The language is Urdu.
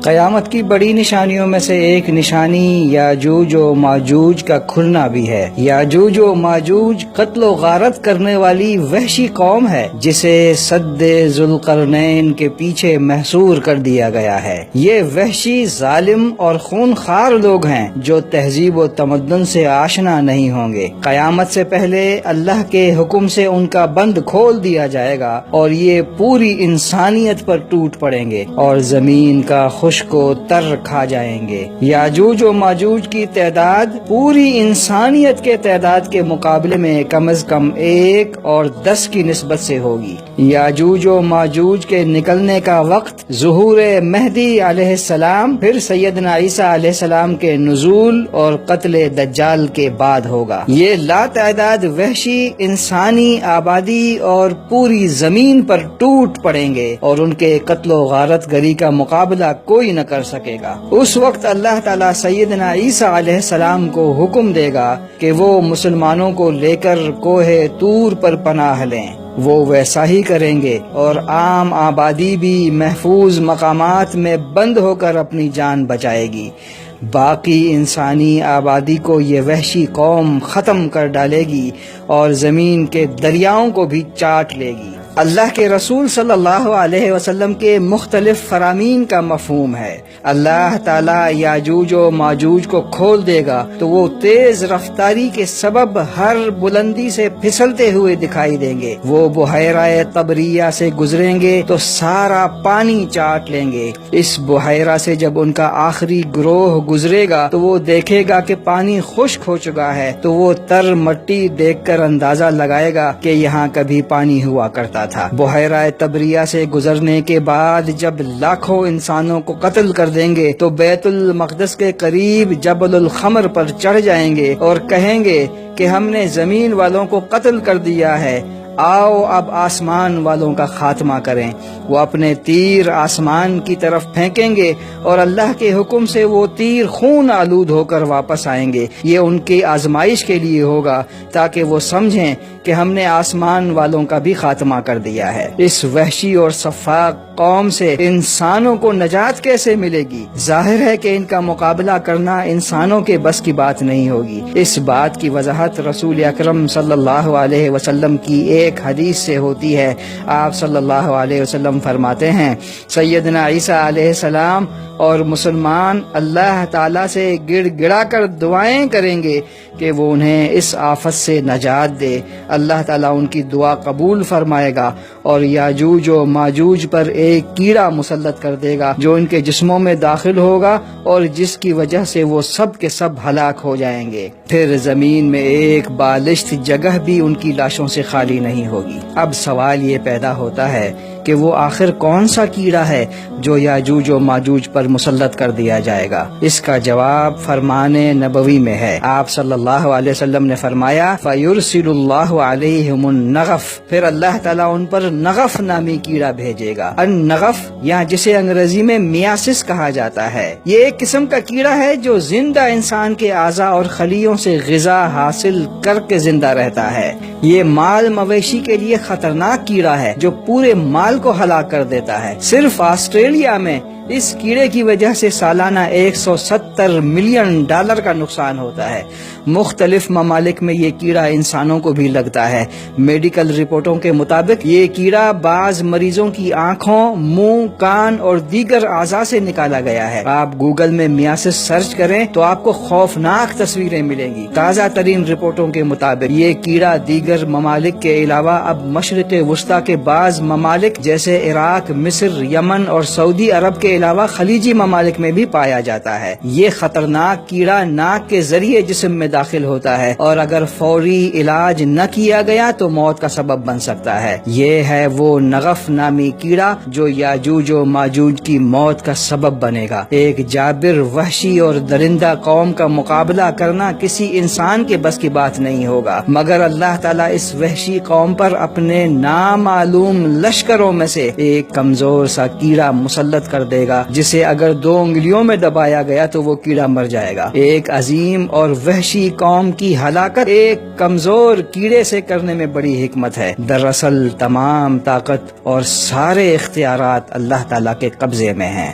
قیامت کی بڑی نشانیوں میں سے ایک نشانی یاجوج و ماجوج کا کھلنا بھی ہے۔ یاجوج و ماجوج قتل و غارت کرنے والی وحشی قوم ہے جسے سد ذوالقرنین کے پیچھے محصور کر دیا گیا ہے۔ یہ وحشی، ظالم اور خونخوار لوگ ہیں جو تہذیب و تمدن سے آشنا نہیں ہوں گے۔ قیامت سے پہلے اللہ کے حکم سے ان کا بند کھول دیا جائے گا اور یہ پوری انسانیت پر ٹوٹ پڑیں گے اور زمین کا خشک و تر کھا جائیں گے۔ یاجوج و ماجوج کی تعداد پوری انسانیت کے تعداد کے مقابلے میں کم از کم 1 اور 10 کی نسبت سے ہوگی۔ یاجوج و ماجوج کے نکلنے کا وقت ظہور مہدی علیہ السلام، پھر سیدنا عیسیٰ علیہ السلام کے نزول اور قتل دجال کے بعد ہوگا۔ یہ لاتعداد وحشی انسانی آبادی اور پوری زمین پر ٹوٹ پڑیں گے اور ان کے قتل و غارت گری کا مقابلہ کوئی نہ کر سکے گا۔ اس وقت اللہ تعالیٰ سیدنا عیسیٰ علیہ السلام کو حکم دے گا کہ وہ مسلمانوں کو لے کر کوہ طور پر پناہ لیں۔ وہ ویسا ہی کریں گے اور عام آبادی بھی محفوظ مقامات میں بند ہو کر اپنی جان بچائے گی۔ باقی انسانی آبادی کو یہ وحشی قوم ختم کر ڈالے گی اور زمین کے دریاؤں کو بھی چاٹ لے گی۔ اللہ کے رسول صلی اللہ علیہ وسلم کے مختلف فرامین کا مفہوم ہے۔ اللہ تعالیٰ یاجوج و ماجوج کو کھول دے گا تو وہ تیز رفتاری کے سبب ہر بلندی سے پھسلتے ہوئے دکھائی دیں گے۔ وہ بحیرہ طبریہ سے گزریں گے تو سارا پانی چاٹ لیں گے۔ اس بحیرہ سے جب ان کا آخری گروہ گزرے گا تو وہ دیکھے گا کہ پانی خشک ہو چکا ہے، تو وہ تر مٹی دیکھ کر اندازہ لگائے گا کہ یہاں کبھی پانی ہوا کرتا تھا۔ بحیرہ طبریہ سے گزرنے کے بعد جب لاکھوں انسانوں کو قتل کر دیں گے تو بیت المقدس کے قریب جبل الخمر پر چڑھ جائیں گے اور کہیں گے کہ ہم نے زمین والوں کو قتل کر دیا ہے، آؤ اب آسمان والوں کا خاتمہ کریں۔ وہ اپنے تیر آسمان کی طرف پھینکیں گے اور اللہ کے حکم سے وہ تیر خون آلود ہو کر واپس آئیں گے۔ یہ ان کی آزمائش کے لیے ہوگا تاکہ وہ سمجھیں کہ ہم نے آسمان والوں کا بھی خاتمہ کر دیا ہے۔ اس وحشی اور سفاک قوم سے انسانوں کو نجات کیسے ملے گی؟ ظاہر ہے کہ ان کا مقابلہ کرنا انسانوں کے بس کی بات نہیں ہوگی۔ اس بات کی وضاحت رسول اکرم صلی اللہ علیہ وسلم کی ایک حدیث سے ہوتی ہے۔ آپ صلی اللہ علیہ وسلم فرماتے ہیں، سیدنا عیسیٰ علیہ السلام اور مسلمان اللہ تعالیٰ سے گڑ گڑا کر دعائیں کریں گے کہ وہ انہیں اس آفت سے نجات دے۔ اللہ تعالیٰ ان کی دعا قبول فرمائے گا اور یاجوج و ماجوج پر ایک کیڑا مسلط کر دے گا جو ان کے جسموں میں داخل ہوگا اور جس کی وجہ سے وہ سب کے سب ہلاک ہو جائیں گے۔ پھر زمین میں ایک بالشت جگہ بھی ان کی لاشوں سے خالی نہیں ہوگی۔ اب سوال یہ پیدا ہوتا ہے کہ وہ آخر کون سا کیڑا ہے جو یاجوج و ماجوج پر مسلط کر دیا جائے گا؟ اس کا جواب فرمان نبوی میں ہے۔ آپ صلی اللہ علیہ وسلم نے فرمایا، فَيُرْسِلُ اللَّهُ عَلَيْهِمُ النَّغَفَ، پھر اللہ تعالیٰ ان پر نغف نامی کیڑا بھیجے گا۔ النغف یا جسے انگریزی میں میاسس کہا جاتا ہے، یہ ایک قسم کا کیڑا ہے جو زندہ انسان کے اعضاء اور خلیوں سے غذا حاصل کر کے زندہ رہتا ہے۔ یہ مال مویشی کے لیے خطرناک کیڑا ہے جو پورے مال کو ہلاک کر دیتا ہے۔ صرف آسٹریلیا میں اس کیڑے کی وجہ سے سالانہ $170 ملین کا نقصان ہوتا ہے۔ مختلف ممالک میں یہ کیڑا انسانوں کو بھی لگتا ہے۔ میڈیکل رپورٹوں کے مطابق یہ کیڑا بعض مریضوں کی آنکھوں، منہ، کان اور دیگر اعضاء سے نکالا گیا ہے۔ آپ گوگل میں میاسس سرچ کریں تو آپ کو خوفناک تصویریں ملیں گی۔ تازہ ترین رپورٹوں کے مطابق یہ کیڑا دیگر ممالک کے علاوہ اب مشرق وسطی کے بعض ممالک جیسے عراق، مصر، یمن اور سعودی عرب کے علاوہ خلیجی ممالک میں بھی پایا جاتا ہے۔ یہ خطرناک کیڑا ناک کے ذریعے جسم میں داخل ہوتا ہے اور اگر فوری علاج نہ کیا گیا تو موت کا سبب بن سکتا ہے۔ یہ ہے وہ نغف نامی کیڑا جو یاجوج و ماجوج کی موت کا سبب بنے گا۔ ایک جابر، وحشی اور درندہ قوم کا مقابلہ کرنا کسی انسان کے بس کی بات نہیں ہوگا، مگر اللہ تعالیٰ اس وحشی قوم پر اپنے نامعلوم لشکروں میں سے ایک کمزور سا کیڑا مسلط کر دے گا جسے اگر 2 انگلیوں میں دبایا گیا تو وہ کیڑا مر جائے گا۔ ایک عظیم اور وحشی قوم کی ہلاکت ایک کمزور کیڑے سے کرنے میں بڑی حکمت ہے۔ دراصل تمام طاقت اور سارے اختیارات اللہ تعالیٰ کے قبضے میں ہیں۔